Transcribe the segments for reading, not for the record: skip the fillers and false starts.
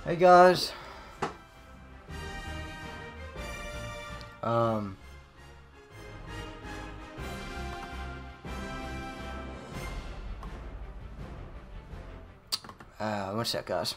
Hey guys. One sec, guys.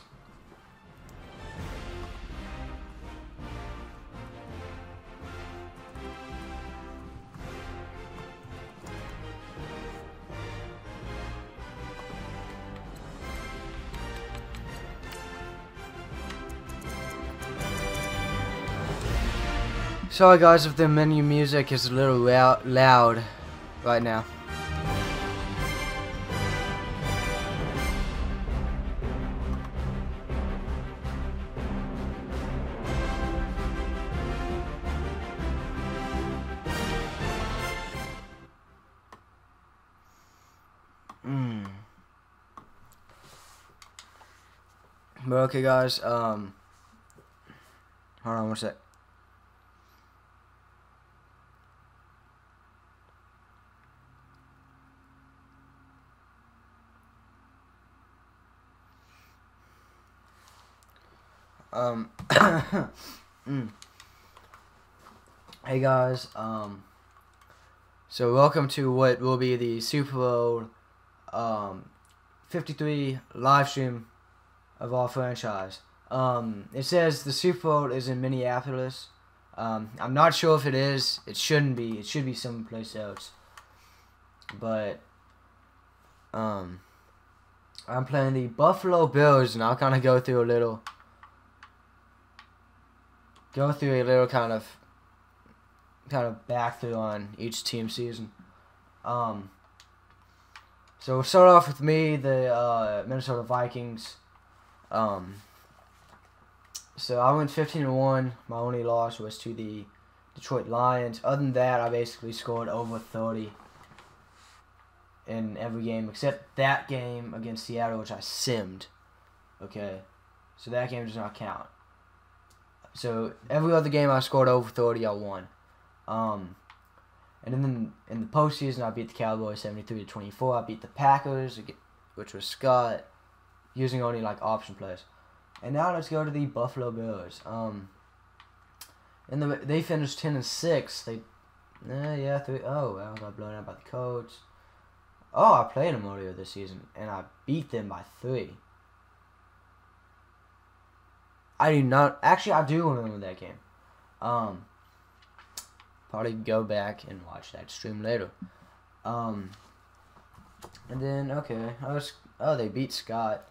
Sorry guys if the menu music is a little loud right now. But okay guys, hold on one sec. Hey guys, so welcome to what will be the Super Bowl 53 live stream of our franchise. It says the Super Bowl is in Minneapolis. I'm not sure if it is. It shouldn't be. It should be someplace else. But I'm playing the Buffalo Bills, and I'll kind of go through a little kind of back through on each team season. So we'll start off with me, the Minnesota Vikings. So I went 15-1. My only loss was to the Detroit Lions. Other than that, I basically scored over 30 in every game except that game against Seattle, which I simmed. Okay, so that game does not count. So every other game I scored over 30, I won. And then in the postseason, I beat the Cowboys 73-24. I beat the Packers, which was Scott, using only like option plays. And now let's go to the Buffalo Bills. They finished 10-6. I got blown out by the Colts. Oh, I played them earlier this season, and I beat them by 3. I do remember that game. Probably go back and watch that stream later. And then they beat Scott.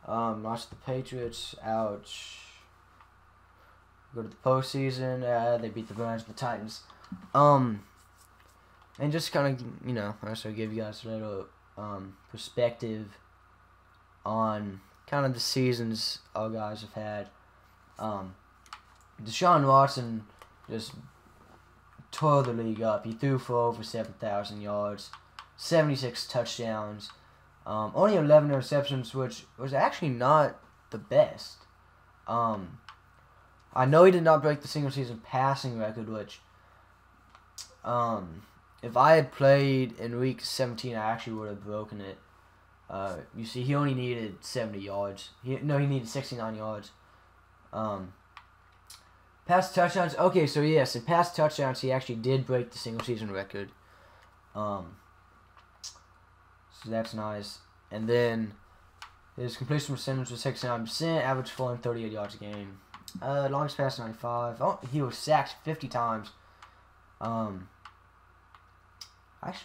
Lost the Patriots. Ouch. Go to the postseason. They beat the Browns and the Titans. And just kind of, also give you guys a little perspective on kind of the seasons our guys have had. Deshaun Watson just tore the league up. He threw for over 7,000 yards, 76 touchdowns, only 11 interceptions, which was actually not the best. I know he did not break the single season passing record, which if I had played in week 17, I actually would have broken it. You see, he only needed 70 yards. He needed 69 yards. Pass touchdowns. Okay, so yes, in pass touchdowns, he actually did break the single season record. So that's nice. And then his completion percentage was 69%, average 438 yards a game. Longest pass 95. Oh, he was sacked 50 times. Actually,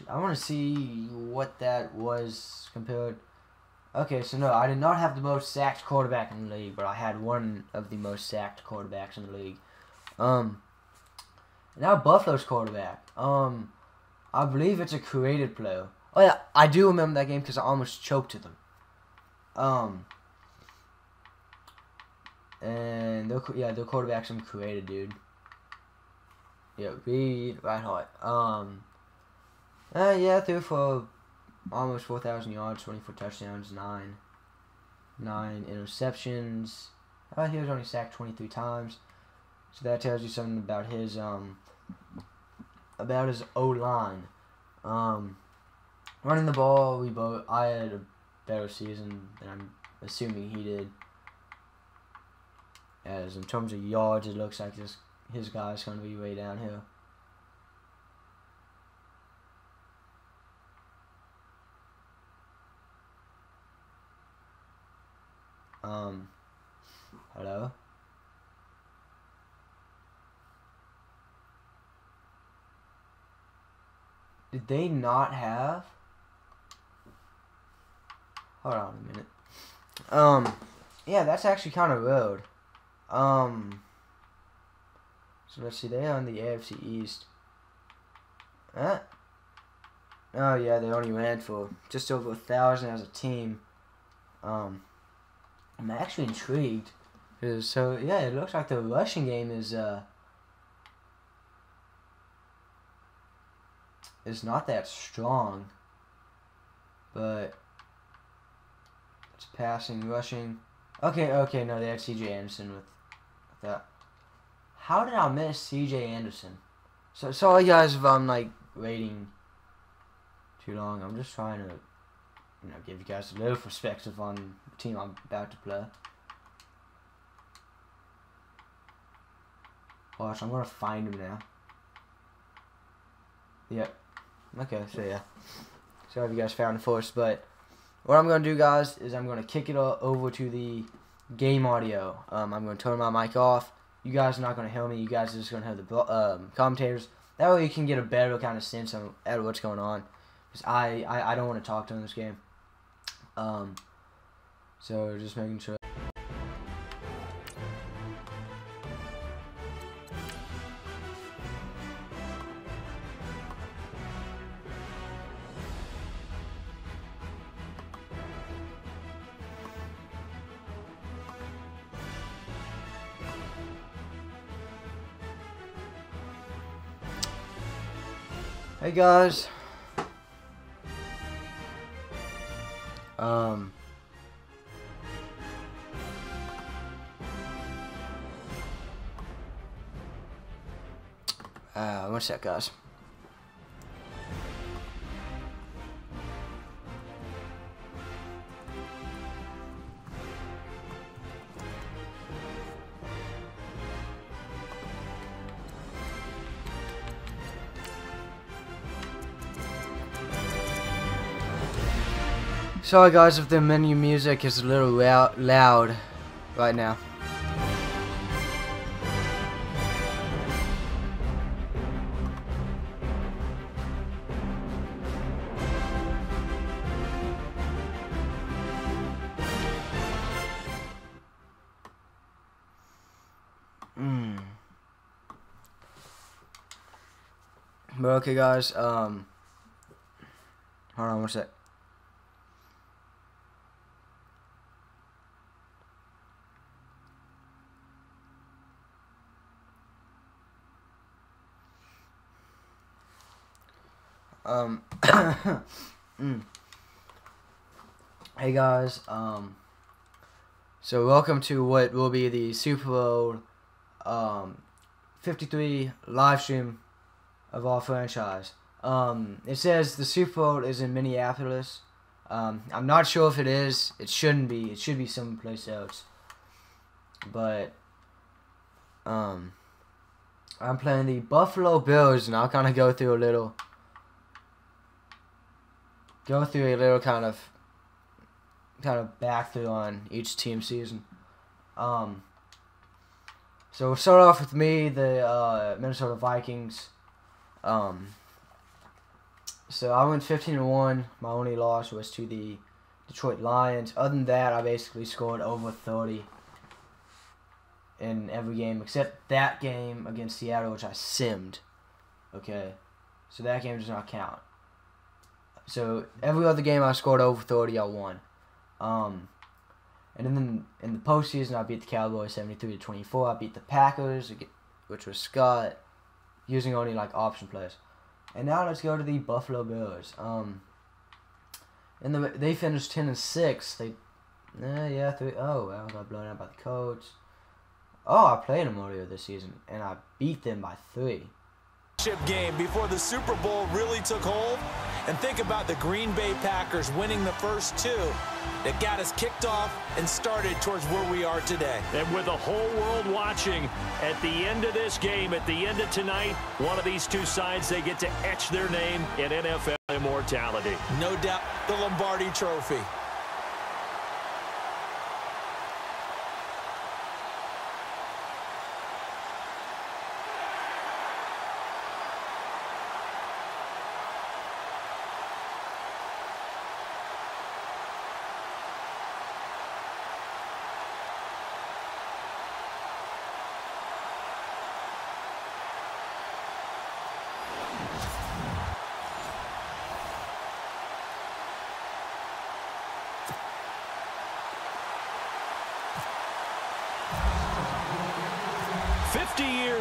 I want to see what that was compared. Okay, so no, I did not have the most sacked quarterback in the league, but I had one of the most sacked quarterbacks in the league. Now Buffalo's quarterback. I believe it's a created play. Oh yeah, I do remember that game because I almost choked to them. And their quarterback's some created dude. Yeah, Reed Reinhardt. Threw for almost 4,000 yards, 24 touchdowns, 9 interceptions. He was only sacked 23 times. So that tells you something about his O-line. Running the ball, I had a better season than I'm assuming he did. As in terms of yards, it looks like his guy's going to be way down here. Hello? Did they not have? Hold on a minute. Yeah, that's actually kind of rude. So let's see, they are in the AFC East. Oh yeah, they only ran for just over 1,000 as a team. I'm actually intrigued. So yeah, it looks like the rushing game is not that strong. But it's passing, rushing. Okay, no, they had C.J. Anderson with that. How did I miss C.J. Anderson? So sorry guys if I'm like waiting too long. I'm just trying to, give you guys a little perspective on the team I'm about to play. Watch, I'm gonna find him now. Yep. Okay, so yeah. Sorry if you guys found it first, but what I'm gonna do, guys, is I'm gonna kick it over to the game audio. I'm gonna turn my mic off. You guys are not gonna hear me. You guys are just gonna hear the commentators. That way you can get a better kind of sense at what's going on. Because I don't want to talk during this game. So just making sure. Hey guys. One sec, guys. Sorry guys if the menu music is a little loud right now. But okay guys, hold on one sec. Hey guys, so welcome to what will be the Super Bowl 53 live stream of our franchise. It says the Super Bowl is in Minneapolis. I'm not sure if it is. It shouldn't be. It should be someplace else. But I'm playing the Buffalo Bills, and I'll kind of go through a little kind of back through on each team season. So we'll start off with me, the Minnesota Vikings. So I went 15-1. My only loss was to the Detroit Lions. Other than that, I basically scored over 30 in every game except that game against Seattle, which I simmed. Okay, so that game does not count. So every other game I scored over 30, I won. And then in the postseason, I beat the Cowboys 73-24. I beat the Packers, which was Scott, using only like option plays. And now let's go to the Buffalo Bills. They finished 10-6. Oh well, got blown out by the Colts. Oh, I played them earlier this season, and I beat them by 3. championship game before the Super Bowl really took hold. And think about the Green Bay Packers winning the first two that got us kicked off and started towards where we are today. And with the whole world watching, at the end of this game, at the end of tonight, one of these two sides, they get to etch their name in NFL immortality. No doubt, the Lombardi Trophy.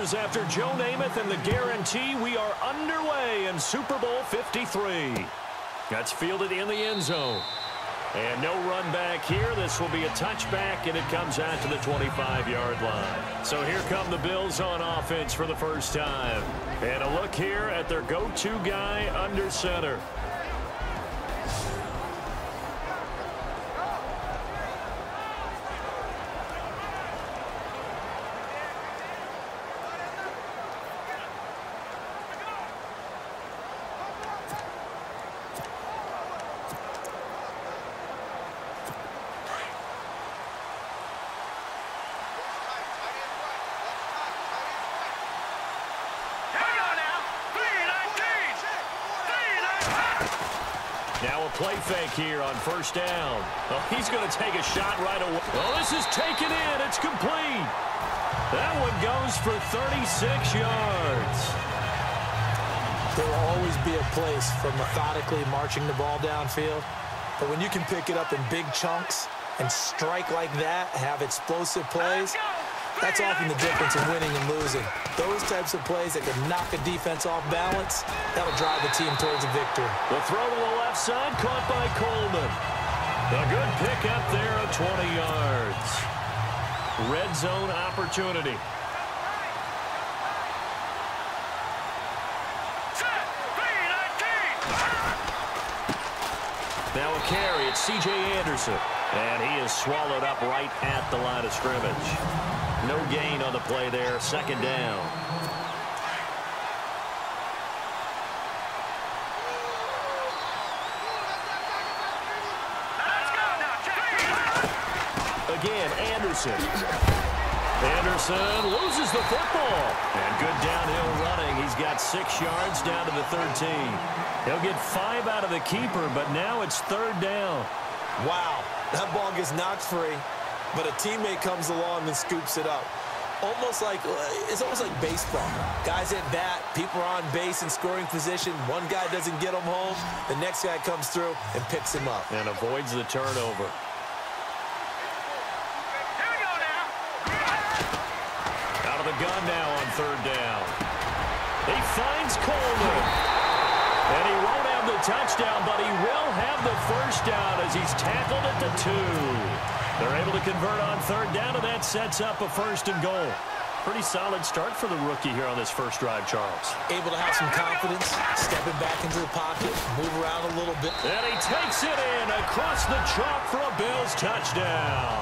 After Joe Namath and the guarantee, we are underway in Super Bowl 53. That's fielded in the end zone. And no run back here. This will be a touchback, and it comes out to the 25-yard line. So here come the Bills on offense for the first time. And a look here at their go-to guy under center. Now a play fake here on first down. Oh, he's going to take a shot right away. Well, this is taken in. It's complete. That one goes for 36 yards. There will always be a place for methodically marching the ball downfield. But when you can pick it up in big chunks and strike like that, have explosive plays, that's often the difference in winning and losing. Those types of plays that can knock a defense off balance, that'll drive the team towards a victory. The throw to the left side, caught by Coleman. A good pick up there of 20 yards. Red zone opportunity. Now a carry, it's C.J. Anderson. And he is swallowed up right at the line of scrimmage. No gain on the play there, second down. Again, Anderson. Anderson loses the football. And good downhill running. He's got 6 yards down to the 13. He'll get 5 out of the keeper, but now it's third down. Wow, that ball gets knocked free, but a teammate comes along and scoops it up. It's almost like baseball. Guys at bat, people are on base in scoring position. One guy doesn't get him home. The next guy comes through and picks him up. And avoids the turnover. Out of the gun now on third down. He finds Coleman. And he won't have the touchdown, but he will have the first down as he's tackled at the 2. They're able to convert on third down, and that sets up a first and goal. Pretty solid start for the rookie here on this first drive, Charles. Able to have some confidence, stepping back into the pocket, move around a little bit. And he takes it in across the chalk for a Bills touchdown.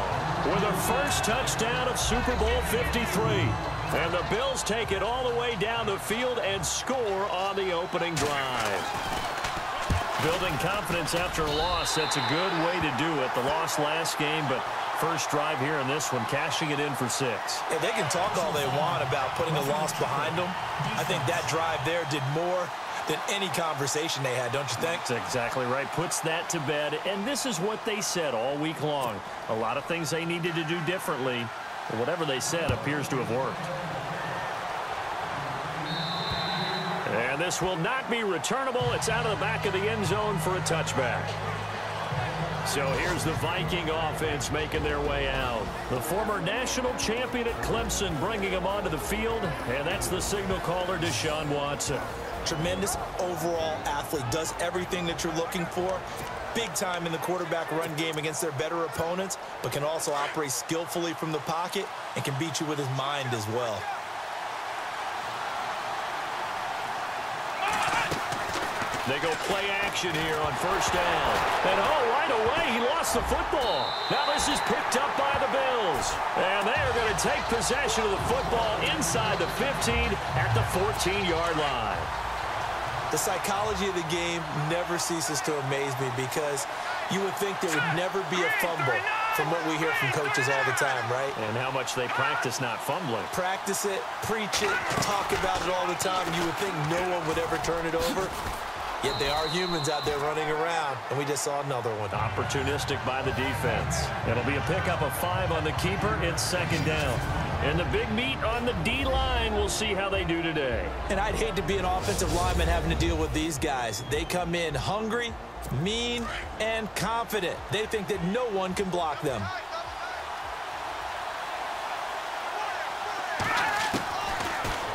With a first touchdown of Super Bowl 53. And the Bills take it all the way down the field and score on the opening drive. Building confidence after a loss, that's a good way to do it. The loss last game, but first drive here in this one, cashing it in for 6. Yeah, they can talk all they want about putting a loss behind them. I think that drive there did more than any conversation they had, don't you think? That's exactly right. Puts that to bed, and this is what they said all week long. A lot of things they needed to do differently. Whatever they said appears to have worked. And this will not be returnable. It's out of the back of the end zone for a touchback. So here's the Viking offense making their way out. The former national champion at Clemson bringing them onto the field, and that's the signal caller, Deshaun Watson. Tremendous overall athlete, does everything that you're looking for. Big time in the quarterback run game against their better opponents, but can also operate skillfully from the pocket and can beat you with his mind as well. They go play action here on first down. And, oh, right away, he lost the football. Now this is picked up by the Bills. And they are going to take possession of the football inside the 15 at the 14-yard line. The psychology of the game never ceases to amaze me because you would think there would never be a fumble from what we hear from coaches all the time, right? And how much they practice not fumbling. Practice it, preach it, talk about it all the time. You would think no one would ever turn it over. Yet they are humans out there running around, and we just saw another one. Opportunistic by the defense. It'll be a pickup of 5 on the keeper. It's second down. And the big meat on the D-line, we'll see how they do today. And I'd hate to be an offensive lineman having to deal with these guys. They come in hungry, mean, and confident. They think that no one can block them.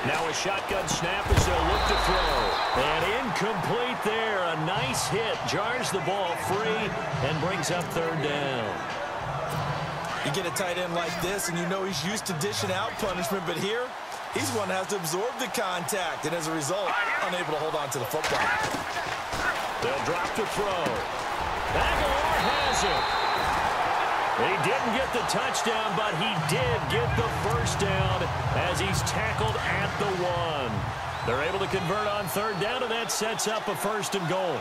Now a shotgun snap as they'll look to throw. And incomplete there. A nice hit. Jars the ball free and brings up third down. You get a tight end like this, and you know he's used to dishing out punishment, but here, he's one that has to absorb the contact, and as a result, unable to hold on to the football. They'll drop to throw. Aguilar has it. He didn't get the touchdown, but he did get the first down as he's tackled at the 1. They're able to convert on third down, and that sets up a first and goal.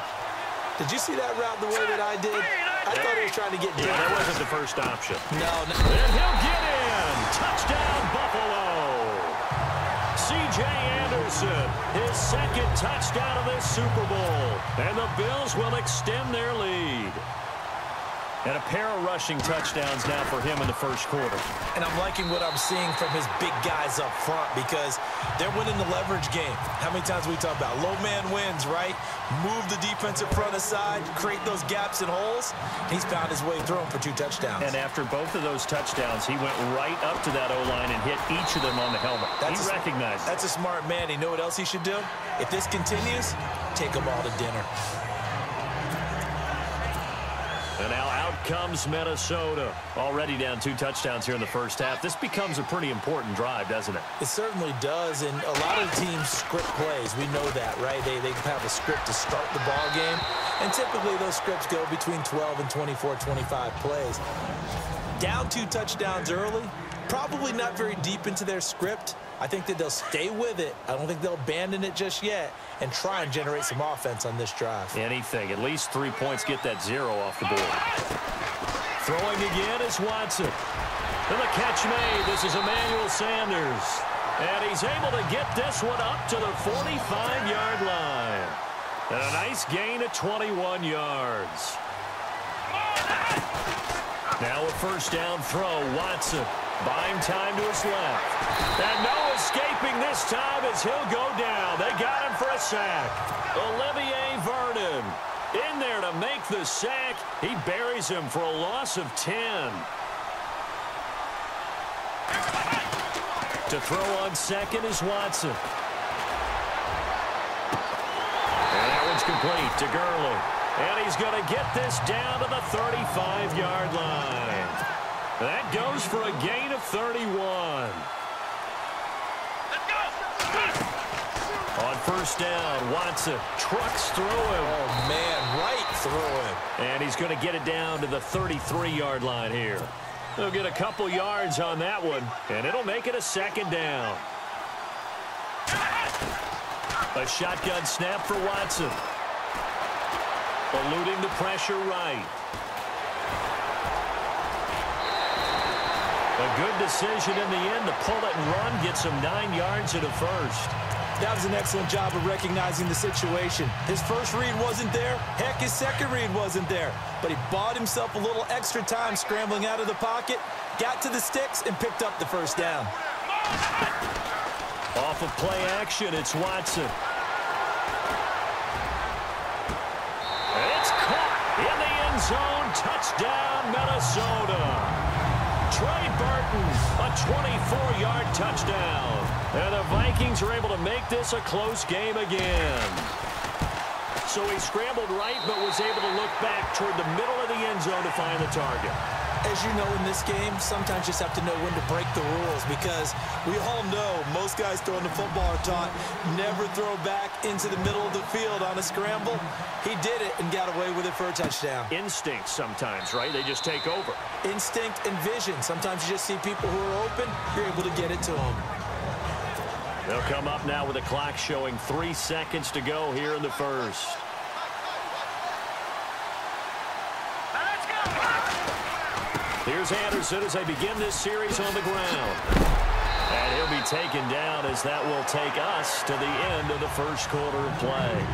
Did you see that route the way that I did? I thought he was trying to get down. Yeah, that wasn't the first option. No. And he'll get in. Touchdown, Buffalo. C.J. Anderson, his second touchdown of this Super Bowl. And the Bills will extend their lead. And a pair of rushing touchdowns now for him in the first quarter. And I'm liking what I'm seeing from his big guys up front because they're winning the leverage game. How many times we talk about low man wins, right? Move the defensive front aside, create those gaps and holes. He's found his way through them for 2 touchdowns. And after both of those touchdowns, he went right up to that O-line and hit each of them on the helmet. He recognized it. That's a smart man. You know what else he should do? If this continues, take them all to dinner. And now out comes Minnesota. Already down 2 touchdowns here in the first half. This becomes a pretty important drive, doesn't it? It certainly does, and a lot of teams script plays. We know that, right? They have a script to start the ball game, and typically those scripts go between 12 and 24, 25 plays. Down 2 touchdowns early, probably not very deep into their script. I think that they'll stay with it. I don't think they'll abandon it just yet and try and generate some offense on this drive. Anything. At least 3 points, get that 0 off the board. Throwing again is Watson. And the catch made. This is Emmanuel Sanders. And he's able to get this one up to the 45-yard line. And a nice gain of 21 yards. Now a first down throw. Watson. Buying time to his left. And no escaping this time as he'll go down. They got him for a sack. Olivier Vernon in there to make the sack. He buries him for a loss of 10. To throw on second is Watson. And that one's complete to Gurley. And he's going to get this down to the 35-yard line. That goes for a gain of 31. On first down, Watson trucks through him. Oh, man, right through him. And he's going to get it down to the 33-yard line here. They'll get a couple yards on that one, and it'll make it a second down. A shotgun snap for Watson. Eluding the pressure right. A good decision in the end to pull it and run, get some 9 yards at a first. That was an excellent job of recognizing the situation. His first read wasn't there. Heck, his second read wasn't there. But he bought himself a little extra time scrambling out of the pocket, got to the sticks, and picked up the first down. Off of play action, it's Watson. It's caught in the end zone. Touchdown, Minnesota. Trey Burton, a 24-yard touchdown. And the Vikings are able to make this a close game again. So he scrambled right, but was able to look back toward the middle of the end zone to find the target. As you know, in this game, sometimes you just have to know when to break the rules, because we all know most guys throwing the football are taught never throw back into the middle of the field on a scramble. He did it and got away with it for a touchdown. Instinct sometimes, right? They just take over. Instinct and vision. Sometimes you just see people who are open, you're able to get it to them. They'll come up now with a clock showing 3 seconds to go here in the first. Here's Anderson as they begin this series on the ground. And he'll be taken down as that will take us to the end of the first quarter of play.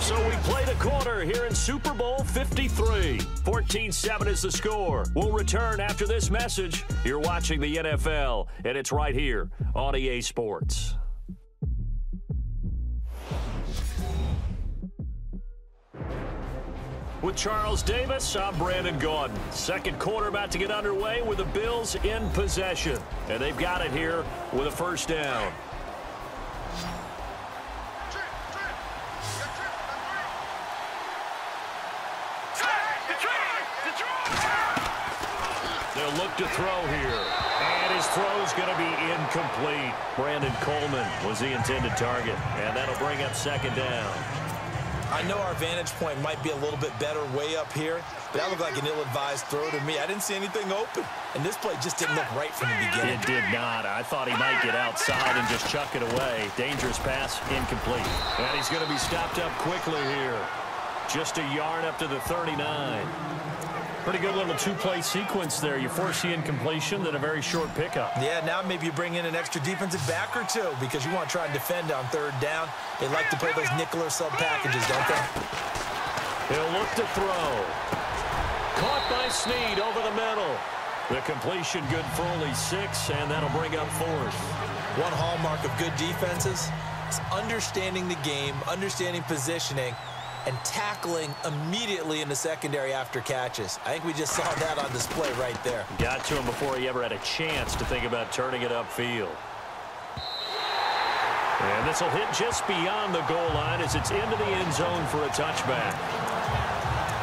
So we played a quarter here in Super Bowl 53. 14-7 is the score. We'll return after this message. You're watching the NFL, and it's right here on EA Sports. With Charles Davis, I'm Brandon Gaudin. Second quarter about to get underway with the Bills in possession. And they've got it here with a first down. They'll look to throw here. And his throw's going to be incomplete. Brandon Coleman was the intended target. And that'll bring up second down. I know our vantage point might be a little bit better way up here, but that looked like an ill-advised throw to me. I didn't see anything open, and this play just didn't look right from the beginning. It did not. I thought he might get outside and just chuck it away. Dangerous pass, incomplete. And he's going to be stopped up quickly here. Just a yard up to the 39. Pretty good little two-play sequence there. You force the incompletion, then a very short pickup. Yeah, now maybe you bring in an extra defensive back or two because you want to try and defend on third down. They like to play those nickel or sub packages, don't they? He'll look to throw. Caught by Snead over the middle. The completion good for only 6, and that'll bring up fourth. One hallmark of good defenses is understanding the game, understanding positioning, and tackling immediately in the secondary after catches. I think we just saw that on display right there. Got to him before he ever had a chance to think about turning it upfield. And this will hit just beyond the goal line as it's into the end zone for a touchback.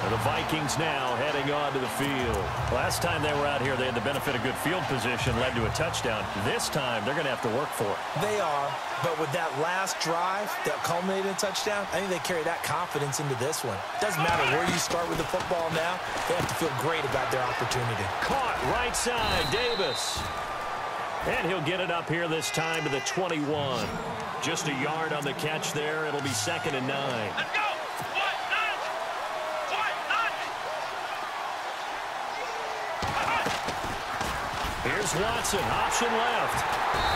And the Vikings now heading onto the field. Last time they were out here, they had the benefit of good field position, led to a touchdown. This time, they're going to have to work for it. They are, but with that last drive that culminated in a touchdown, I think they carry that confidence into this one. Doesn't matter where you start with the football now, they have to feel great about their opportunity. Caught right side, Davis. And he'll get it up here this time to the 21. Just a yard on the catch there. It'll be 2nd and 9. Let's go! Here's Watson, option left.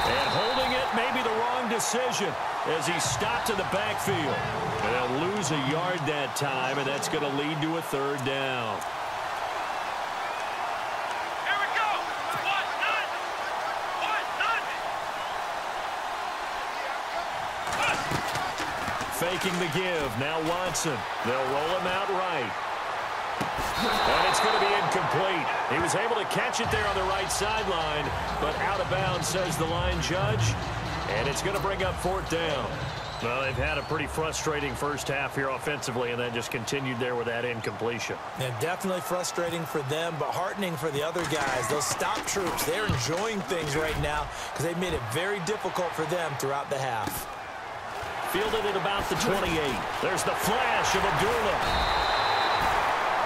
And holding it may be the wrong decision as he's stopped in the backfield. And they'll lose a yard that time, and that's going to lead to a third down. Here we go! Faking the give. Now Watson. They'll roll him out right. And it's going to be incomplete. He was able to catch it there on the right sideline, but out of bounds, says the line judge. And it's going to bring up fourth down. Well, they've had a pretty frustrating first half here offensively, and then just continued there with that incompletion. Yeah, definitely frustrating for them, but heartening for the other guys. Those stop troops, they're enjoying things right now because they've made it very difficult for them throughout the half. Fielded at about the 28. There's the flash of Abdullah.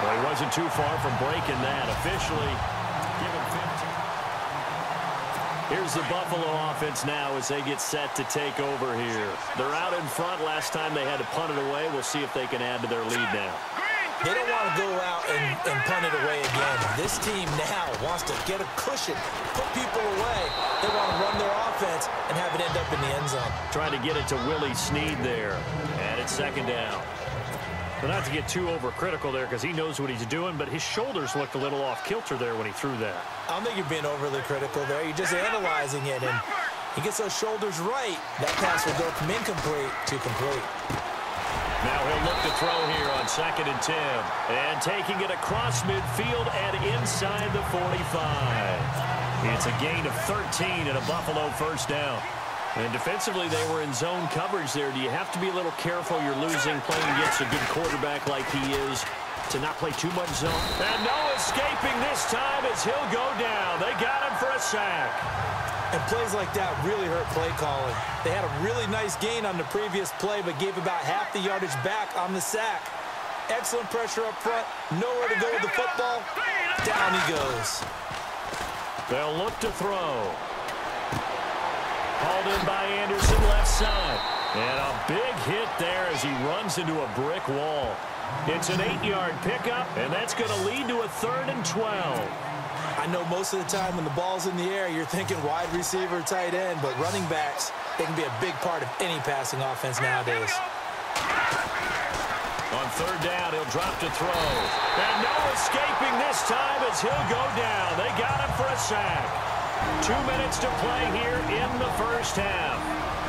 Well, he wasn't too far from breaking that. Officially given 15. Here's the Buffalo offense now as they get set to take over here. They're out in front. Last time they had to punt it away. We'll see if they can add to their lead now. They don't want to go out and punt it away again. This team now wants to get a cushion, put people away. They want to run their offense and have it end up in the end zone. Trying to get it to Willie Snead there. And it's second down. But not to get too overcritical there because he knows what he's doing, but his shoulders looked a little off kilter there when he threw that. I don't think you're being overly critical there. You're just analyzing it, and he gets those shoulders right. That pass will go from incomplete to complete. Now he'll look to throw here on 2nd and 10. And taking it across midfield and inside the 45. It's a gain of 13 and a Buffalo first down. And defensively, they were in zone coverage there. Do you have to be a little careful? You're losing playing against a good quarterback like he is to not play too much zone. And no escaping this time as he'll go down. They got him for a sack. And plays like that really hurt play calling. They had a really nice gain on the previous play, but gave about half the yardage back on the sack. Excellent pressure up front. Nowhere to go with the football. Down he goes. They'll look to throw. Hauled in by Anderson, left side. And a big hit there as he runs into a brick wall. It's an 8-yard pickup, and that's going to lead to a 3rd and 12. I know most of the time when the ball's in the air, you're thinking wide receiver, tight end, but running backs, they can be a big part of any passing offense nowadays. On 3rd down, he'll drop to throw. And no escaping this time as he'll go down. They got him for a sack. 2 minutes to play here in the first half.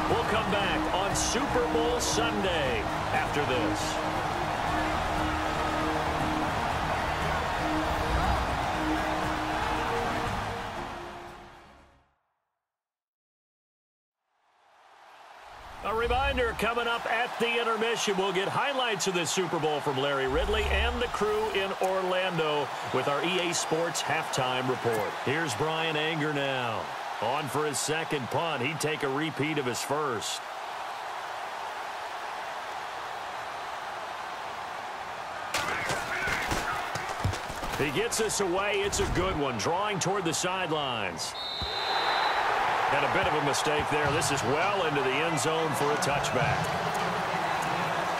We'll come back on Super Bowl Sunday after this. A reminder, coming up at the intermission, we'll get highlights of this Super Bowl from Larry Ridley and the crew in Orlando with our EA Sports Halftime Report. Here's Brian Anger now. On for his second punt. He'd take a repeat of his first. He gets this away. It's a good one, drawing toward the sidelines. And a bit of a mistake there. This is well into the end zone for a touchback.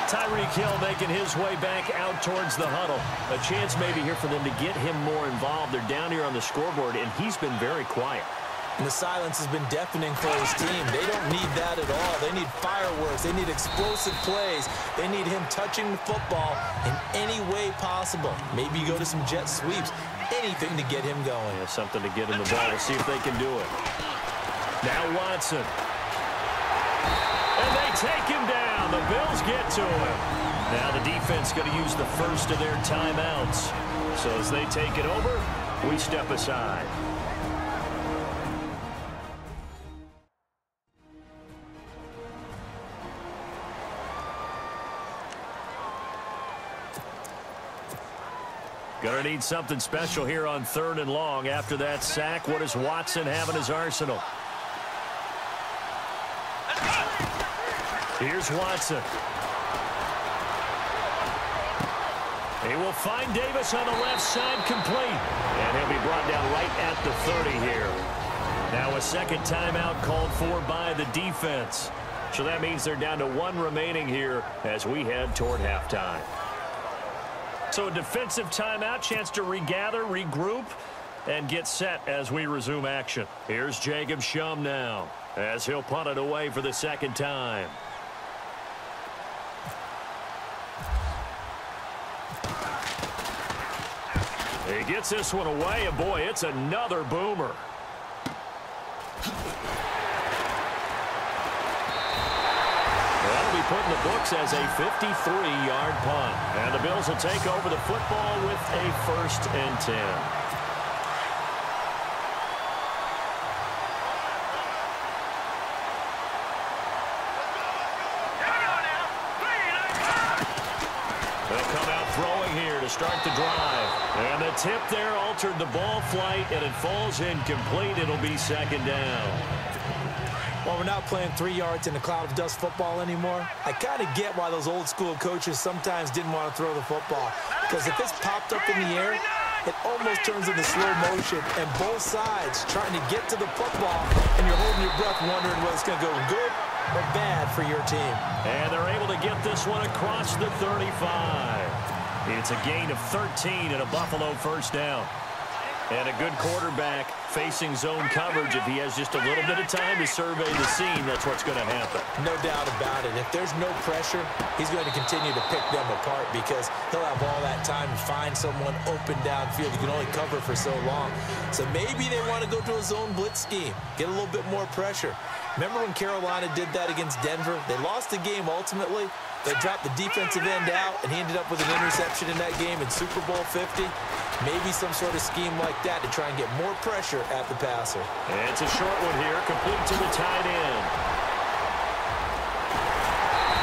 Tyreek Hill making his way back out towards the huddle. A chance maybe here for them to get him more involved. They're down here on the scoreboard, and he's been very quiet. And the silence has been deafening for his team. They don't need that at all. They need fireworks. They need explosive plays. They need him touching the football in any way possible. Maybe you go to some jet sweeps. Anything to get him going. Yeah, something to get him the ball. We'll see if they can do it. Now Watson. And they take him down. The Bills get to him. Now the defense going to use the first of their timeouts. So as they take it over, we step aside. Going to need something special here on 3rd and long. After that sack, what does Watson have in his arsenal? Here's Watson. He will find Davis on the left side, complete. And he'll be brought down right at the 30 here. Now a second timeout called for by the defense. So that means they're down to 1 remaining here as we head toward halftime. So a defensive timeout, chance to regather, regroup, and get set as we resume action. Here's Jacob Shum now as he'll punt it away for the second time. He gets this one away, and boy, it's another boomer. That'll be put in the books as a 53-yard punt. And the Bills will take over the football with a 1st and 10. To start the drive. And the tip there altered the ball flight, and it falls incomplete. It'll be 2nd down. Well, we're not playing 3 yards in a cloud of dust football anymore. I kind of get why those old school coaches sometimes didn't want to throw the football. Because if it's popped up in the air, it almost turns into slow motion, and both sides trying to get to the football, and you're holding your breath wondering whether it's going to go good or bad for your team. And they're able to get this one across the 35. It's a gain of 13 and a Buffalo 1st down. And a good quarterback facing zone coverage. If he has just a little bit of time to survey the scene, that's what's going to happen. No doubt about it. If there's no pressure, he's going to continue to pick them apart because he'll have all that time to find someone open downfield. You can only cover for so long. So maybe they want to go to a zone blitz scheme, get a little bit more pressure. Remember when Carolina did that against Denver? They lost the game ultimately. They dropped the defensive end out, and he ended up with an interception in that game in Super Bowl 50. Maybe some sort of scheme like that to try and get more pressure at the passer. It's a short one here, complete to the tight end.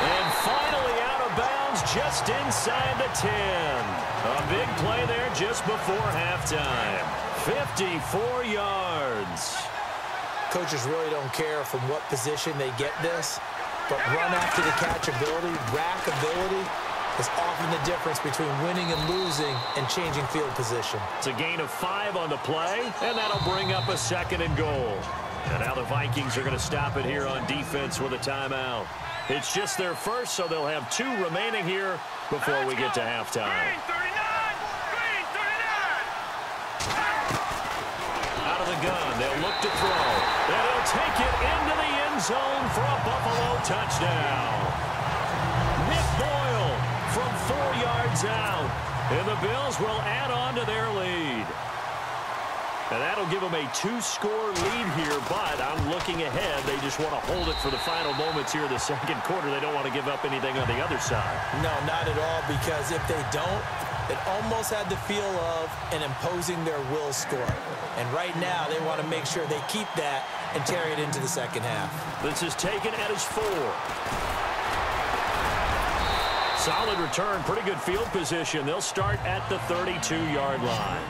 And finally out of bounds just inside the 10. A big play there just before halftime. 54 yards. Coaches really don't care from what position they get this, but run after the catch ability, rack ability, is often the difference between winning and losing and changing field position. It's a gain of 5 on the play, and that'll bring up a 2nd and goal. And now the Vikings are going to stop it here on defense with a timeout. It's just their first, so they'll have 2 remaining here before we get to halftime. Out of the gun, they'll look to throw. And he'll take it into the end zone for a Buffalo touchdown. Nick Boyle from 4 yards out. And the Bills will add on to their lead. And that'll give them a 2-score lead here, but I'm looking ahead. They just want to hold it for the final moments here in the 2nd quarter. They don't want to give up anything on the other side. No, not at all, because if they don't, it almost had the feel of an imposing their will score. And right now, they want to make sure they keep that and carry it into the 2nd half. This is taken at his 4. Solid return, pretty good field position. They'll start at the 32-yard line.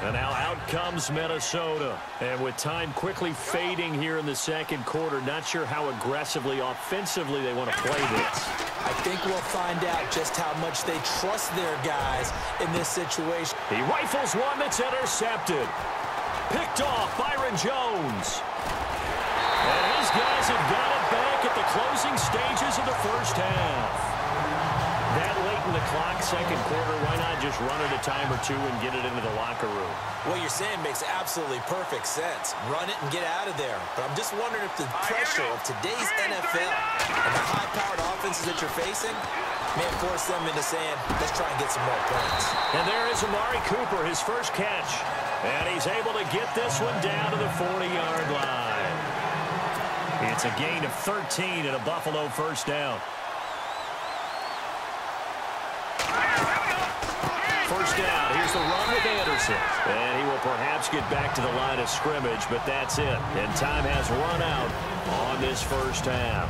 And now out comes Minnesota. And with time quickly fading here in the 2nd quarter, not sure how aggressively, offensively they want to play this. I think we'll find out just how much they trust their guys in this situation. He rifles one that's intercepted. Picked off Byron Jones. And his guys have got it back at the closing stages of the first half. That late in the clock, 2nd quarter, why not just run it a time or 2 and get it into the locker room? What you're saying makes absolutely perfect sense. Run it and get out of there. But I'm just wondering if the pressure of today's NFL and the high-powered offenses that you're facing may force them into saying, let's try and get some more points. And there is Amari Cooper, his first catch. And he's able to get this one down to the 40-yard line. It's a gain of 13 and a Buffalo first down. First down. Here's the run with Anderson. And he will perhaps get back to the line of scrimmage, but that's it. And time has run out on this first half.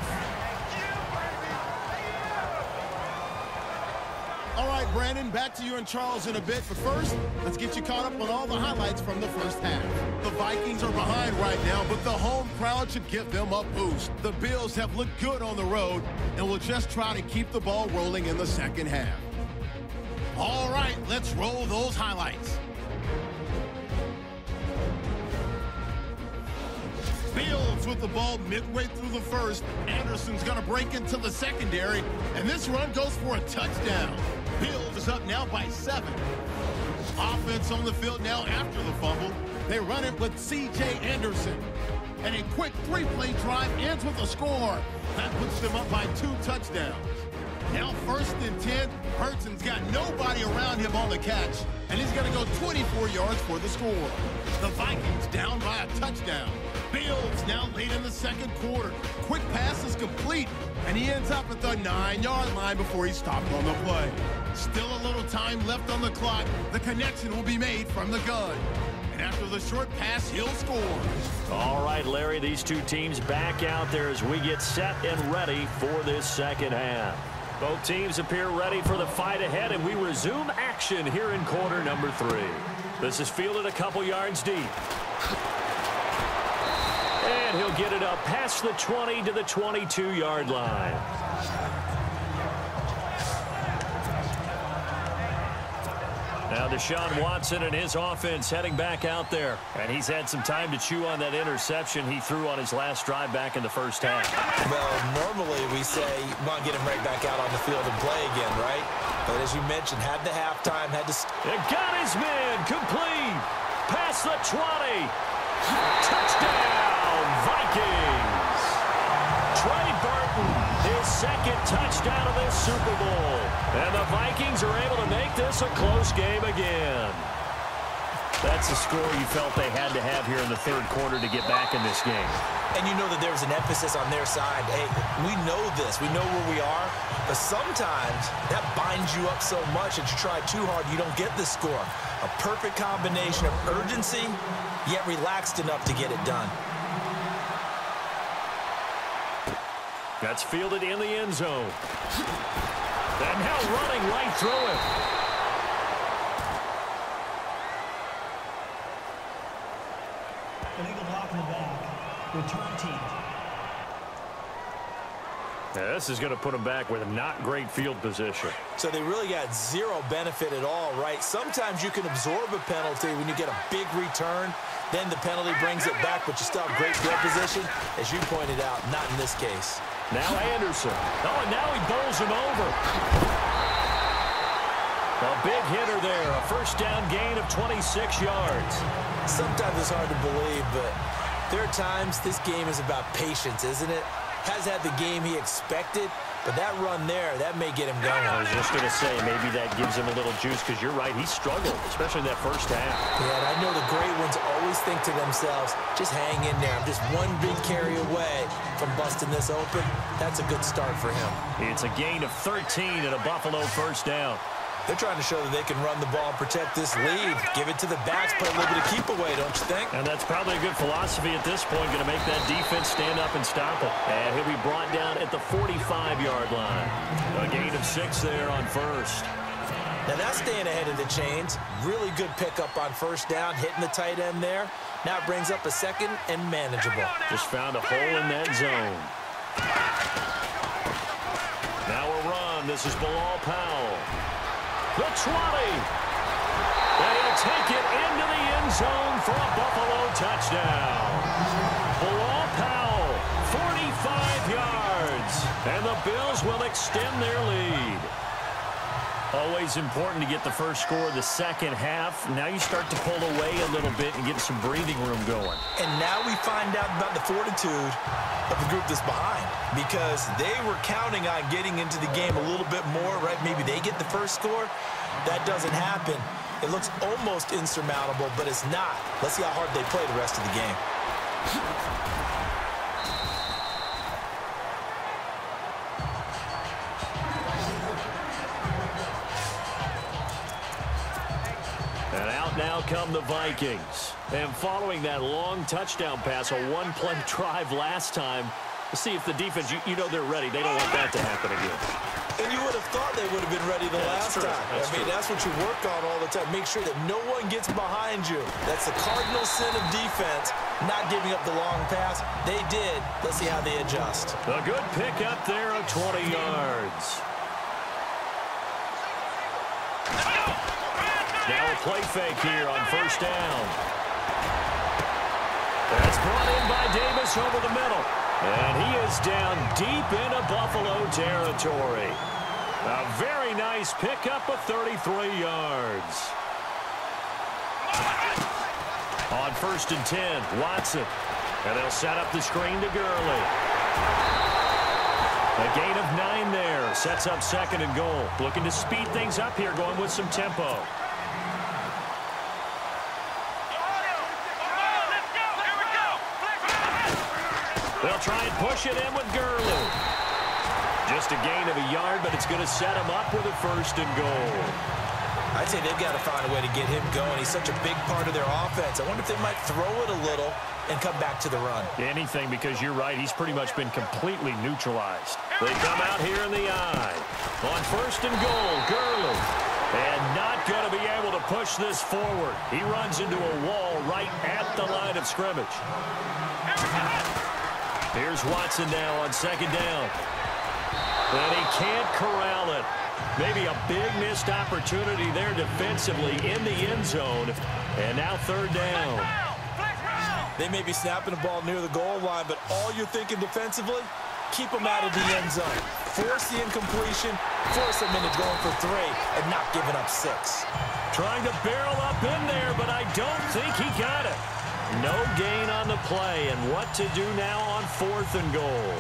All right, Brandon, back to you and Charles in a bit. But first, let's get you caught up on all the highlights from the first half. The Vikings are behind right now, but the home crowd should give them a boost. The Bills have looked good on the road and will just try to keep the ball rolling in the 2nd half. All right, let's roll those highlights. Bills with the ball midway through the first. Anderson's going to break into the secondary, and this run goes for a touchdown. Bills is up now by 7. Offense on the field now after the fumble. They run it with C.J. Anderson. And a quick 3-play drive ends with a score. That puts them up by 2 touchdowns. Now 1st and 10, Hurtson's got nobody around him on the catch, and he's going to go 24 yards for the score. The Vikings down by a touchdown. Bills now late in the 2nd quarter. Quick pass is complete, and he ends up at the 9-yard line before he's stopped on the play. Still a little time left on the clock. The connection will be made from the gun. And after the short pass, he'll score. All right, Larry, these 2 teams back out there as we get set and ready for this 2nd half. Both teams appear ready for the fight ahead, and we resume action here in quarter number 3. This is fielded a couple yards deep. And he'll get it up past the 20 to the 22-yard line. Now Deshaun Watson and his offense heading back out there. And he's had some time to chew on that interception he threw on his last drive back in the first half. Well, normally we say you want to get him right back out on the field and play again, right? But as you mentioned, had the halftime, had to... It got his man complete. Past the 20. Touchdown, Vikings. Trey Burton, his 2nd touchdown of this Super Bowl. And the Vikings are able to make this a close game again. That's the score you felt they had to have here in the third quarter to get back in this game. And you know that there was an emphasis on their side. Hey, we know this. We know where we are. But sometimes that binds you up so much that you try too hard, you don't get the score. A perfect combination of urgency, yet relaxed enough to get it done. That's fielded in the end zone. And now running right through it. Illegal block in the back. Return team. Yeah, this is going to put them back with not great field position. So they really got zero benefit at all, right? Sometimes you can absorb a penalty when you get a big return. Then the penalty brings it back, but you still have great field position. As you pointed out, not in this case. Now Anderson. Oh, and now he bowls him over. A big hitter there. A first down gain of 26 yards. Sometimes it's hard to believe, but there are times this game is about patience, isn't it? Has had the game he expected, but that run there, that may get him going. I was just going to say, maybe that gives him a little juice, because you're right, he struggled, especially in that first half. Yeah, and I know the great ones always think to themselves, just hang in there. I'm just one big carry away from busting this open. That's a good start for him. It's a gain of 13 and a Buffalo first down. They're trying to show that they can run the ball and protect this lead. Give it to the backs, play a little bit of keep away, don't you think? And that's probably a good philosophy at this point, going to make that defense stand up and stop it. And he'll be brought down at the 45-yard line. A gain of 6 there on first. Now that's staying ahead of the chains. Really good pickup on first down, hitting the tight end there. Now it brings up a second and manageable. Just found a hole in that zone. Now a run. This is Bilal Powell. The 20. And he'll take it into the end zone for a Buffalo touchdown. Bilal Powell, 45 yards. And the Bills will extend their lead. Always important to get the first score of the second half. Now you start to pull away a little bit and get some breathing room going. And now we find out about the fortitude of the group that's behind, because they were counting on getting into the game a little bit more, right? Maybe they get the first score. That doesn't happen. It looks almost insurmountable, but it's not. Let's see how hard they play the rest of the game. And out now come the Vikings. And following that long touchdown pass, a one-play drive last time, to see if the defense, you know they're ready. They don't want that to happen again. And you would have thought they would have been ready the last time. That's what you work on all the time. Make sure that no one gets behind you. That's the cardinal sin of defense, not giving up the long pass. They did. Let's see how they adjust. A good pick up there of 20 yards. Now a play fake here on first down. That's brought in by Davis over the middle. And he is down deep into Buffalo territory. A very nice pickup of 33 yards. On first and 10, Watson. And they'll set up the screen to Gurley. A gain of 9 there. Sets up second and goal. Looking to speed things up here, going with some tempo. They'll try and push it in with Gurley. Just a gain of a yard, but it's going to set him up with a first and goal. I'd say they've got to find a way to get him going. He's such a big part of their offense. I wonder if they might throw it a little and come back to the run. Anything, because you're right. He's pretty much been completely neutralized. They come out here in the eye. On first and goal, Gurley. And not going to be able to push this forward. He runs into a wall right at the line of scrimmage. Here's Watson now on second down. And he can't corral it. Maybe a big missed opportunity there defensively in the end zone. And now third down. They may be snapping the ball near the goal line, but all you're thinking defensively, keep them out of the end zone. Force the incompletion, force them into going for 3, and not giving up 6. Trying to barrel up in there, but I don't think he got it. No gain on the play, and what to do now on fourth and goal.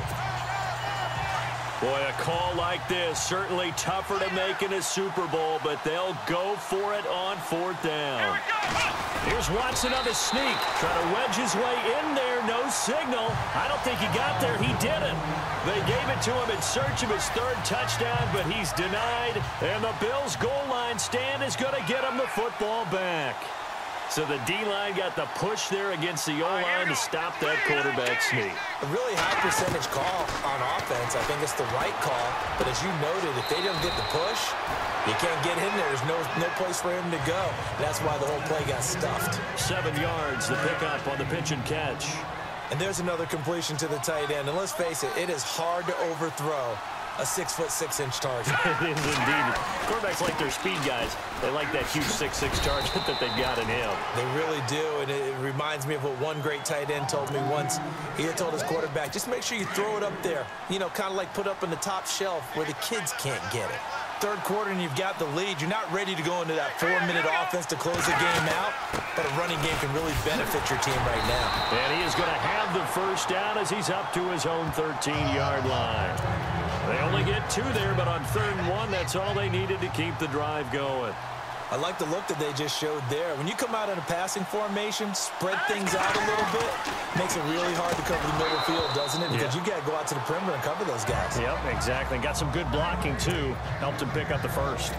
Boy, a call like this, certainly tougher to make in a Super Bowl, but they'll go for it on 4th down. Here's Watson on the sneak, trying to wedge his way in there, no signal. I don't think he got there, he didn't. They gave it to him in search of his 3rd touchdown, but he's denied, and the Bills' goal line stand is going to get him the football back. So the D-line got the push there against the O-line to stop that quarterback sneak. A really high percentage call on offense. I think it's the right call. But as you noted, if they don't get the push, you can't get in there. There's no place for him to go. That's why the whole play got stuffed. 7 yards, the pickup on the pitch and catch. And there's another completion to the tight end. And let's face it, it is hard to overthrow a 6'6" target. It is indeed. Quarterbacks like their speed guys. They like that huge 6'6" target that they've got in him. They really do, and it reminds me of what one great tight end told me once. He had told his quarterback, just make sure you throw it up there. You know, kind of like put up in the top shelf where the kids can't get it. 3rd quarter and you've got the lead. You're not ready to go into that 4-minute offense to close the game out, but a running game can really benefit your team right now. And he is going to have the 1st down as he's up to his own 13-yard line. They only get 2 there, but on 3rd and 1, that's all they needed to keep the drive going. I like the look that they just showed there. When you come out in a passing formation, spread things out a little bit, makes it really hard to cover the middle field, doesn't it? Because you got to go out to the perimeter and cover those guys. Yep, exactly. Got some good blocking, too. Helped him pick up the 1st.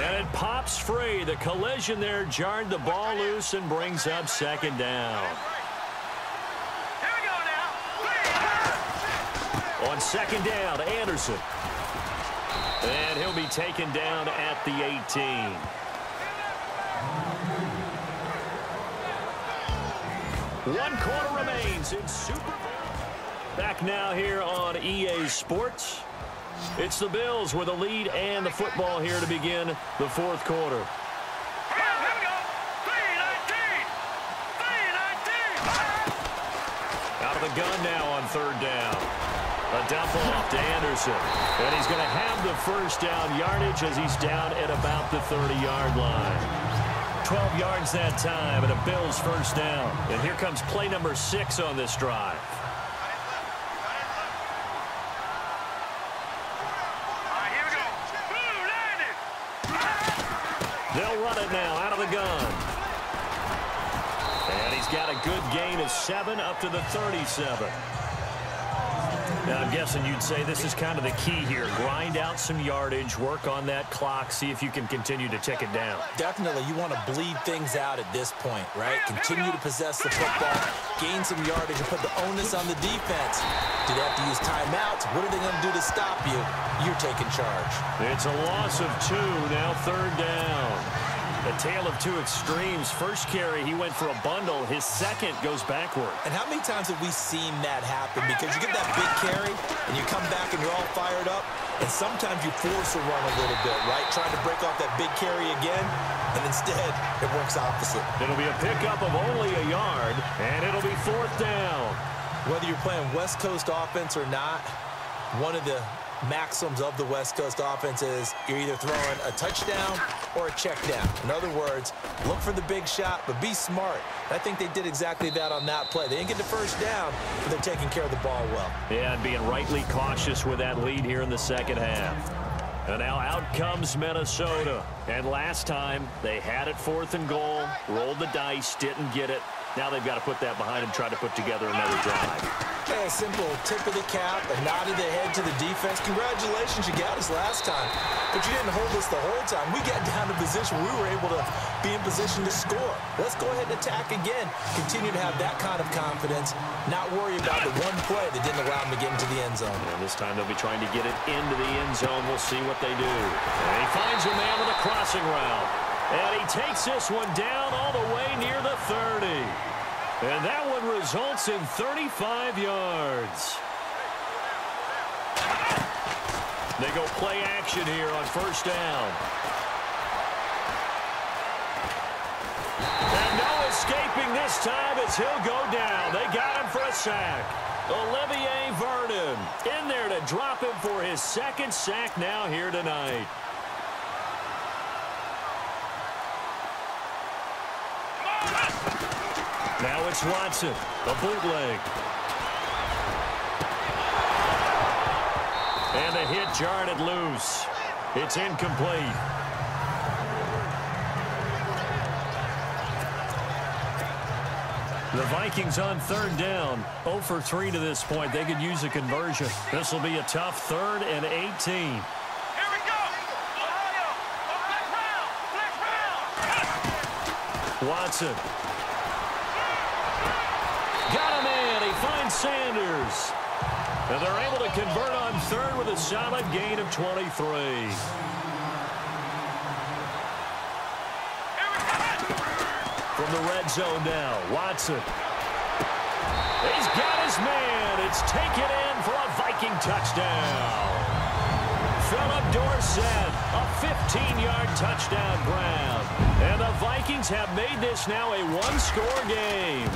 And it pops free. The collision there jarred the ball loose and brings up 2nd down. On 2nd down, Anderson. And he'll be taken down at the 18. One quarter remains in Super Bowl. Back now here on EA Sports. It's the Bills with the lead and the football here to begin the 4th quarter. Out of the gun now on 3rd down. A dump off to Anderson. And he's going to have the 1st down yardage as he's down at about the 30-yard line. 12 yards that time and a Bills 1st down. And here comes play number 6 on this drive. They'll run it now out of the gun. And he's got a good gain of 7 up to the 37. Now, I'm guessing you'd say this is kind of the key here. Grind out some yardage, work on that clock, see if you can continue to tick it down. Definitely, you want to bleed things out at this point, right? Continue to possess the football, gain some yardage, and put the onus on the defense. Do they have to use timeouts? What are they going to do to stop you? You're taking charge. It's a loss of 2, now 3rd down. A tale of 2 extremes. First carry, he went for a bundle. His 2nd goes backward. And how many times have we seen that happen? Because you get that big carry, and you come back and you're all fired up, and sometimes you force a run a little bit, right? Trying to break off that big carry again, and instead, it works opposite. It'll be a pickup of only a yard, and it'll be 4th down. Whether you're playing West Coast offense or not, one of the maxims of the West Coast offense is you're either throwing a touchdown or a check down. In other words, look for the big shot, but be smart. I think they did exactly that on that play. They didn't get the 1st down, but they're taking care of the ball well. Yeah, and being rightly cautious with that lead here in the 2nd half. And now out comes Minnesota. And last time, they had it 4th and goal, rolled the dice, didn't get it. Now they've got to put that behind and try to put together another drive. Yeah, a simple tip of the cap, a nod of the head to the defense. Congratulations, you got us last time. But you didn't hold us the whole time. We got down to position we were able to be in position to score. Let's go ahead and attack again. Continue to have that kind of confidence. Not worry about the one play that didn't allow them to get into the end zone. And this time they'll be trying to get it into the end zone. We'll see what they do. And he finds a man with a crossing route. And he takes this one down all the way near the 30. And that one results in 35 yards. They go play action here on 1st down. And no escaping this time as he'll go down. They got him for a sack. Olivier Vernon in there to drop him for his 2nd sack now here tonight. Now it's Watson, a bootleg. And the hit jarred it loose. It's incomplete. The Vikings on third down. 0 for 3 to this point. They could use a conversion. This will be a tough 3rd and 18. Here we go. Ohio. Flex round. Watson. Got him in. He finds Sanders. And they're able to convert on 3rd with a solid gain of 23. From the red zone now, Watson. He's got his man. It's taken in for a Viking touchdown. Philip Dorsett, a 15-yard touchdown grab. And the Vikings have made this now a one-score game.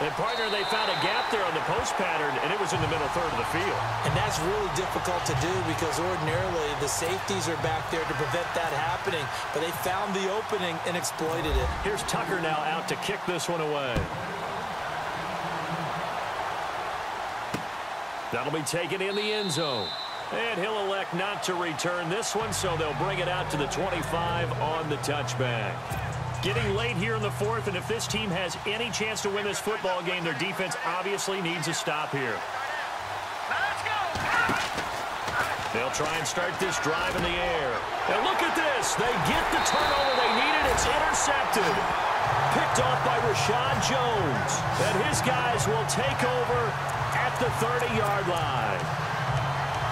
And, partner, they found a gap there on the post pattern, and it was in the middle third of the field. And that's really difficult to do because ordinarily the safeties are back there to prevent that happening. But they found the opening and exploited it. Here's Tucker now out to kick this one away. That'll be taken in the end zone. And he'll elect not to return this one, so they'll bring it out to the 25 on the touchback. Getting late here in the 4th, and if this team has any chance to win this football game, their defense obviously needs a stop here. Let's go. They'll try and start this drive in the air. And look at this. They get the turnover they needed. It's intercepted. Picked off by Rashad Jones. And his guys will take over at the 30-yard line.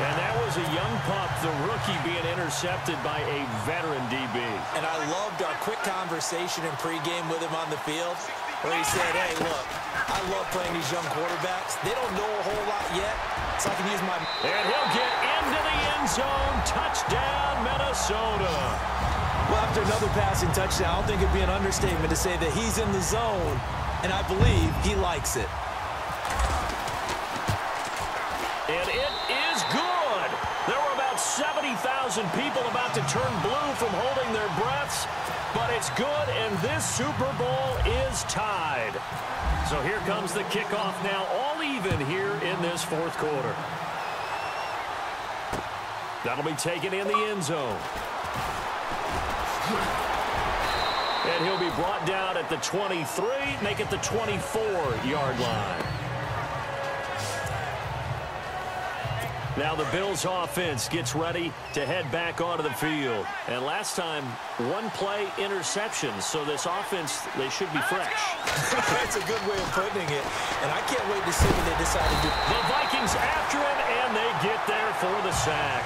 And that was a young pup, the rookie, being intercepted by a veteran DB. And I loved our quick conversation in pregame with him on the field where he said, hey, look, I love playing these young quarterbacks. They don't know a whole lot yet, so I can use my... And he'll get into the end zone. Touchdown, Minnesota. Well, after another passing touchdown, I don't think it'd be an understatement to say that he's in the zone, and I believe he likes it. And it is good. There were about 70,000 people about to turn blue from holding their breaths, but it's good, and this Super Bowl is tied. So here comes the kickoff now, all even here in this 4th quarter. That'll be taken in the end zone. And he'll be brought down at the 23, make it the 24-yard line. Now the Bills offense gets ready to head back onto the field. And last time, 1-play interception. So this offense, they should be fresh. That's a good way of putting it. And I can't wait to see what they decide to do. The Vikings after him, and they get there for the sack.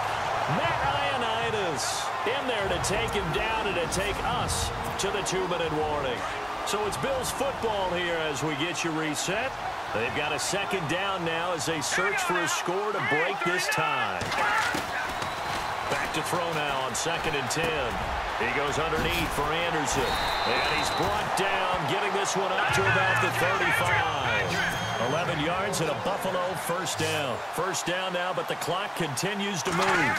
Matt Ioannidis in there to take him down and to take us to the 2-minute warning. So it's Bills football here as we get you reset. They've got a 2nd down now as they search for a score to break this tie. Back to throw now on 2nd and 10. He goes underneath for Anderson. And he's brought down, getting this one up to about the 35. 11 yards and a Buffalo 1st down. 1st down now, but the clock continues to move.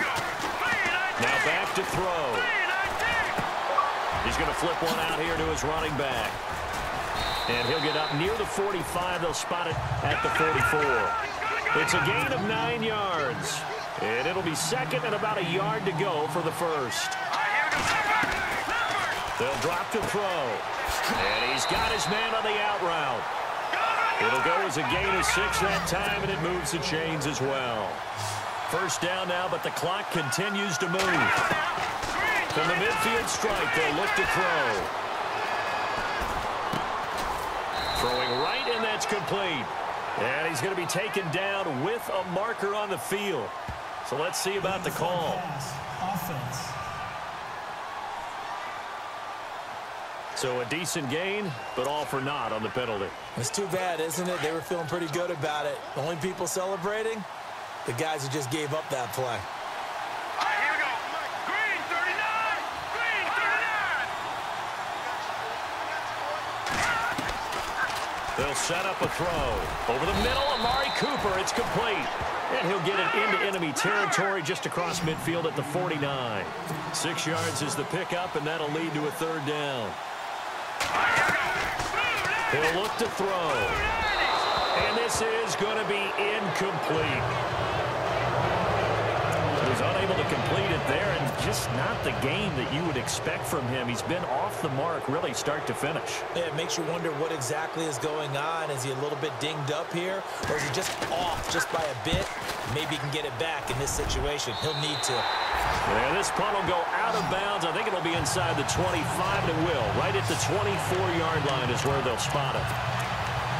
Now back to throw. He's going to flip one out here to his running back. And he'll get up near the 45. They'll spot it at the 44. It's a gain of 9 yards. And it'll be 2nd and about a yard to go for the 1st. They'll drop to throw. And he's got his man on the out route. It'll go as a gain of 6 that time, and it moves the chains as well. 1st down now, but the clock continues to move. From the midfield stripe, they'll look to throw. Throwing right, and that's complete. And he's going to be taken down with a marker on the field. So let's see about the call. Offense. So a decent gain, but all for naught on the penalty. It's too bad, isn't it? They were feeling pretty good about it. The only people celebrating, the guys who just gave up that play. Here we go. Green 39. Green 39. They'll set up a throw. Over the middle, Amari Cooper. It's complete. And he'll get it into enemy territory just across midfield at the 49. 6 yards is the pickup, and that'll lead to a 3rd down. He'll look to throw. And this is going to be incomplete. just not the game that you would expect from him. He's been off the mark, really, start to finish. Yeah, it makes you wonder what exactly is going on. Is he a little bit dinged up here, or is he just off just by a bit? Maybe he can get it back in this situation. He'll need to. Yeah, this punt will go out of bounds. I think it'll be inside the 25, and it will. Right at the 24-yard line is where they'll spot it.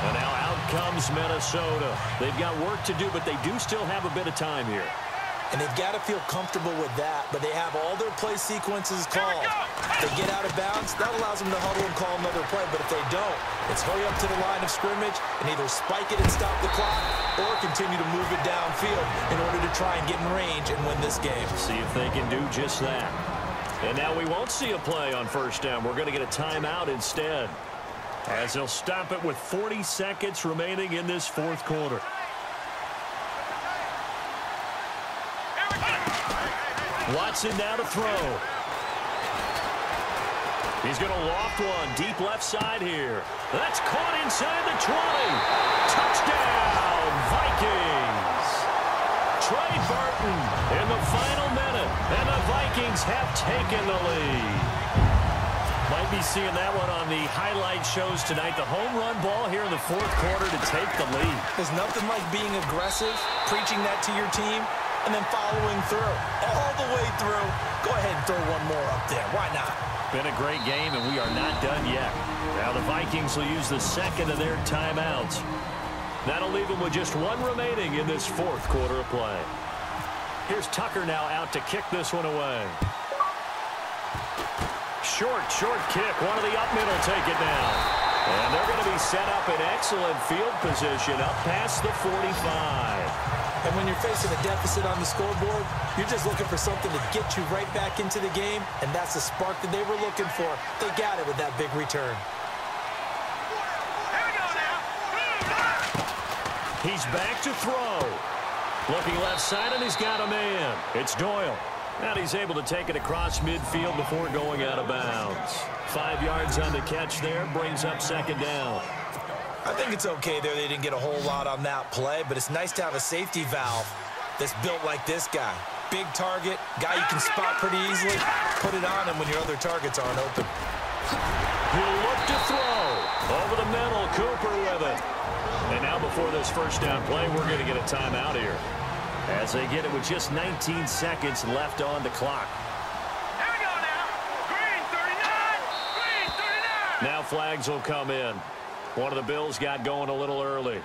And now out comes Minnesota. They've got work to do, but they do still have a bit of time here. And they've got to feel comfortable with that, but they have all their play sequences called. If they get out of bounds, that allows them to huddle and call another play, but if they don't, it's hurry up to the line of scrimmage and either spike it and stop the clock or continue to move it downfield in order to try and get in range and win this game. See if they can do just that. And now we won't see a play on first down. We're going to get a timeout instead, as they'll stop it with 40 seconds remaining in this fourth quarter. Watson now to throw. He's going to loft one deep left side here. That's caught inside the 20. Touchdown, Vikings. Trey Burton in the final minute, and the Vikings have taken the lead. Might be seeing that one on the highlight shows tonight. The home run ball here in the fourth quarter to take the lead. There's nothing like being aggressive, preaching that to your team, and then following through. All the way through. Go ahead and throw one more up there. Why not? Been a great game, and we are not done yet. Now the Vikings will use the second of their timeouts. That'll leave them with just one remaining in this fourth quarter of play. Here's Tucker now out to kick this one away. Short kick. One of the up middle take it down. And they're going to be set up in excellent field position up past the 45. And when you're facing a deficit on the scoreboard, you're just looking for something to get you right back into the game, and that's the spark that they were looking for. They got it with that big return. He's back to throw. Looking left side, and he's got a man. It's Doyle. And he's able to take it across midfield before going out of bounds. 5 yards on the catch there, brings up second down. I think it's okay there. They didn't get a whole lot on that play, but it's nice to have a safety valve that's built like this guy. Big target, guy you can spot pretty easily. Put it on him when your other targets aren't open. He'll look to throw. Over the middle, Cooper with it. And now before this first down play, we're going to get a timeout here, as they get it with just 19 seconds left on the clock. Here we go now. Green 39. Green 39. Now flags will come in. One of the Bills got going a little early.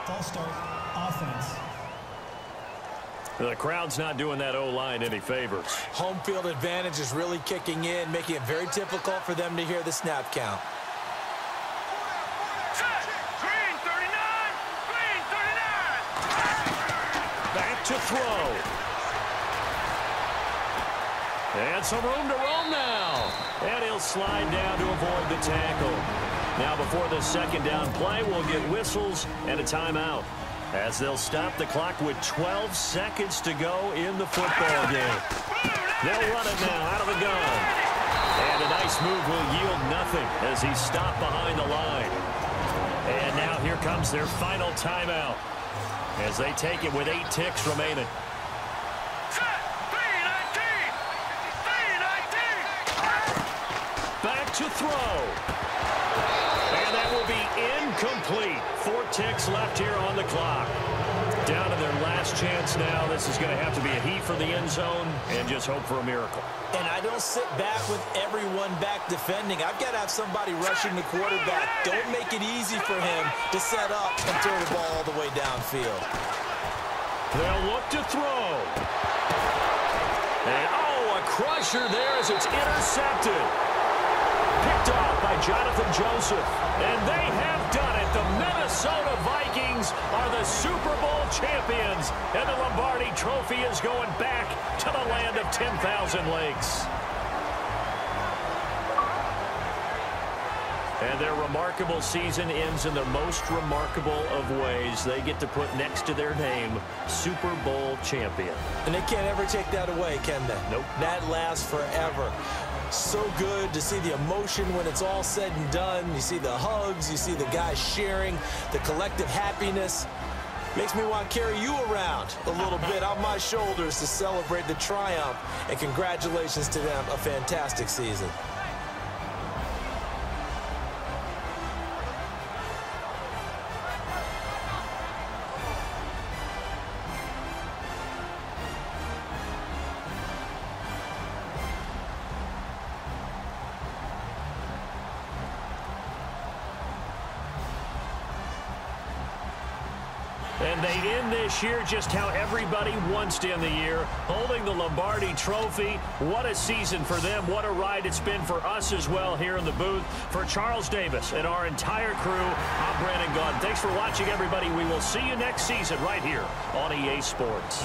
False start, offense. The crowd's not doing that O-line any favors. Home field advantage is really kicking in, making it very difficult for them to hear the snap count. Green 39. Green 39. Back to throw. And some room to roam now. And he'll slide down to avoid the tackle. Now before the second down play, we'll get whistles and a timeout, as they'll stop the clock with 12 seconds to go in the football game. They'll run it now out of the gun. And a nice move will yield nothing as he's stopped behind the line. And now here comes their final timeout, as they take it with 8 ticks remaining. Back to throw. And that will be incomplete. 4 ticks left here on the clock. Down to their last chance now. This is going to have to be a heat for the end zone and just hope for a miracle. And I don't sit back with everyone back defending. I've got to have somebody rushing the quarterback. Don't make it easy for him to set up and throw the ball all the way downfield. They'll look to throw. And, a crusher there as it's intercepted. Picked off by Jonathan Joseph. And they have done it. The Minnesota Vikings are the Super Bowl champions. And the Lombardi Trophy is going back to the land of 10,000 lakes. And their remarkable season ends in the most remarkable of ways. They get to put next to their name, Super Bowl champion. And they can't ever take that away, can they? Nope. That lasts forever. So good to see the emotion when it's all said and done. You see the hugs, you see the guys sharing, the collective happiness. Makes me want to carry you around a little bit on my shoulders to celebrate the triumph. And congratulations to them, a fantastic season. And they end this year just how everybody wants to end the year, holding the Lombardi Trophy. What a season for them. What a ride it's been for us as well here in the booth. For Charles Davis and our entire crew, I'm Brandon Gunn. Thanks for watching, everybody. We will see you next season right here on EA Sports.